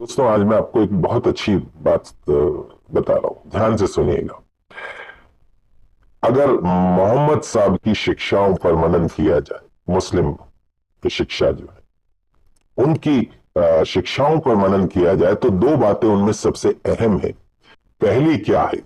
दोस्तों, आज मैं आपको एक बहुत अच्छी बात बता रहा हूं, ध्यान से सुनिएगा। अगर मोहम्मद साहब की शिक्षाओं पर मनन किया जाए, मुस्लिम की शिक्षा जो है उनकी शिक्षाओं पर मनन किया जाए तो दो बातें उनमें सबसे अहम है। पहली क्या है?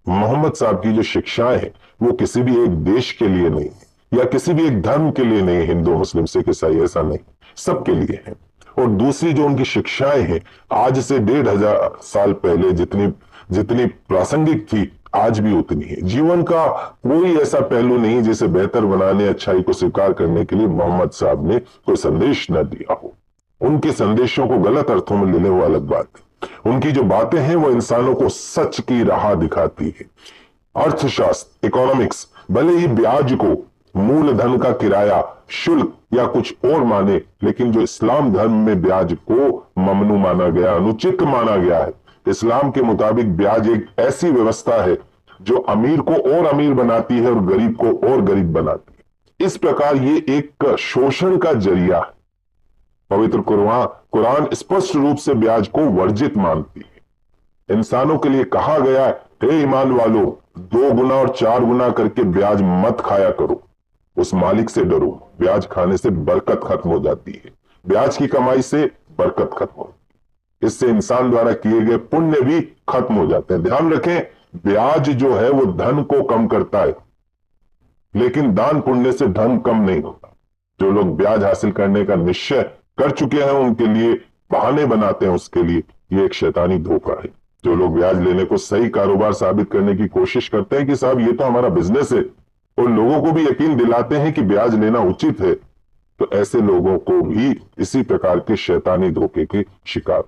मोहम्मद साहब की जो शिक्षाएं हैं वो किसी भी एक देश के लिए नहीं है या किसी भी एक धर्म के लिए नहीं है, हिंदू मुस्लिम सिख ईसाई ऐसा नहीं, सबके लिए है। और दूसरी जो उनकी शिक्षाएं हैं, आज से 1500 साल पहले जितनी जितनी प्रासंगिक थी आज भी उतनी है। जीवन का कोई ऐसा पहलू नहीं जिसे बेहतर बनाने, अच्छाई को स्वीकार करने के लिए मोहम्मद साहब ने कोई संदेश न दिया हो। उनके संदेशों को गलत अर्थों में लेने वो अलग बात है। उनकी जो बातें हैं वो इंसानों को सच की राह दिखाती है। अर्थशास्त्र, इकोनॉमिक्स भले ही ब्याज को मूलधन का किराया, शुल्क या कुछ और माने, लेकिन जो इस्लाम धर्म में ब्याज को ममनू माना गया, अनुचित माना गया है। इस्लाम के मुताबिक ब्याज एक ऐसी व्यवस्था है जो अमीर को और अमीर बनाती है और गरीब को और गरीब बनाती है। इस प्रकार ये एक शोषण का जरिया है। पवित्र कुरान स्पष्ट रूप से ब्याज को वर्जित मानती है। इंसानों के लिए कहा गया है, हे ईमान वालों, 2 गुना और 4 गुना करके ब्याज मत खाया करो, उस मालिक से डरो। ब्याज खाने से बरकत खत्म हो जाती है, ब्याज की कमाई से बरकत खत्म होती है, इससे इंसान द्वारा किए गए पुण्य भी खत्म हो जाते हैं। ध्यान रखें, ब्याज जो है वो धन को कम करता है, लेकिन दान पुण्य से धन कम नहीं होता। जो लोग ब्याज हासिल करने का निश्चय कर चुके हैं उनके लिए बहाने बनाते हैं, उसके लिए ये एक शैतानी धोखा है। जो लोग ब्याज लेने को सही कारोबार साबित करने की कोशिश करते हैं कि साहब ये तो हमारा बिजनेस है, और लोगों को भी यकीन दिलाते हैं कि ब्याज लेना उचित है, तो ऐसे लोगों को भी इसी प्रकार के शैतानी धोखे के शिकार।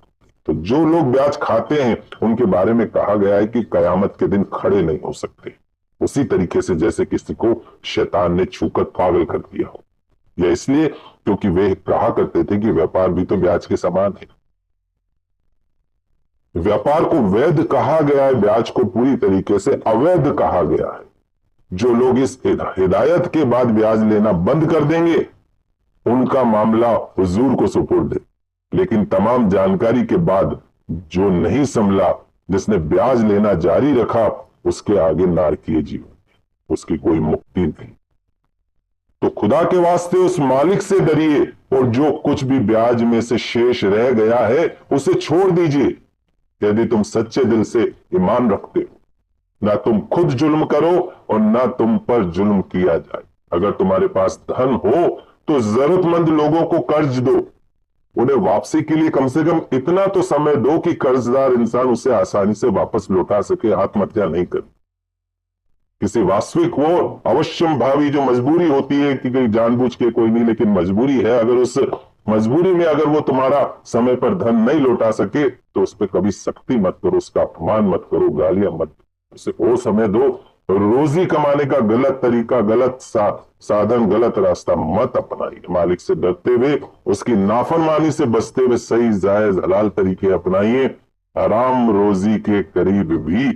तो जो लोग ब्याज खाते हैं उनके बारे में कहा गया है कि कयामत के दिन खड़े नहीं हो सकते, उसी तरीके से जैसे किसी को शैतान ने छूकर पागल कर दिया हो। यह इसलिए क्योंकि वे कहा करते थे कि व्यापार भी तो ब्याज के समान है। व्यापार को वैध कहा गया है, ब्याज को पूरी तरीके से अवैध कहा गया है। जो लोग इस हिदायत के बाद ब्याज लेना बंद कर देंगे उनका मामला हुजूर को सुपुर्द है, लेकिन तमाम जानकारी के बाद जो नहीं संभला, जिसने ब्याज लेना जारी रखा, उसके आगे नारकीय जीवन, उसकी कोई मुक्ति नहीं। तो खुदा के वास्ते उस मालिक से डरिए, और जो कुछ भी ब्याज में से शेष रह गया है उसे छोड़ दीजिए, यदि तुम सच्चे दिल से ईमान रखते हो। ना तुम खुद जुल्म करो और ना तुम पर जुल्म किया जाए। अगर तुम्हारे पास धन हो तो जरूरतमंद लोगों को कर्ज दो, उन्हें वापसी के लिए कम से कम इतना तो समय दो कि कर्जदार इंसान उसे आसानी से वापस लौटा सके, आत्महत्या नहीं करे। किसी वास्तविक वो अवश्यम भावी जो मजबूरी होती है कि कोई जानबूझ के कोई नहीं, लेकिन मजबूरी है, अगर उस मजबूरी में अगर वो तुम्हारा समय पर धन नहीं लौटा सके तो उस पर कभी सख्ती मत करो, उसका अपमान मत करो, गालियां मत, उसे वो समय दो। रोजी कमाने का गलत तरीका, गलत साधन, गलत रास्ता मत अपनाइए। मालिक से डरते हुए, उसकी नाफरमानी से बचते हुए सही जायज हलाल तरीके अपनाइए। हराम रोजी के करीब भी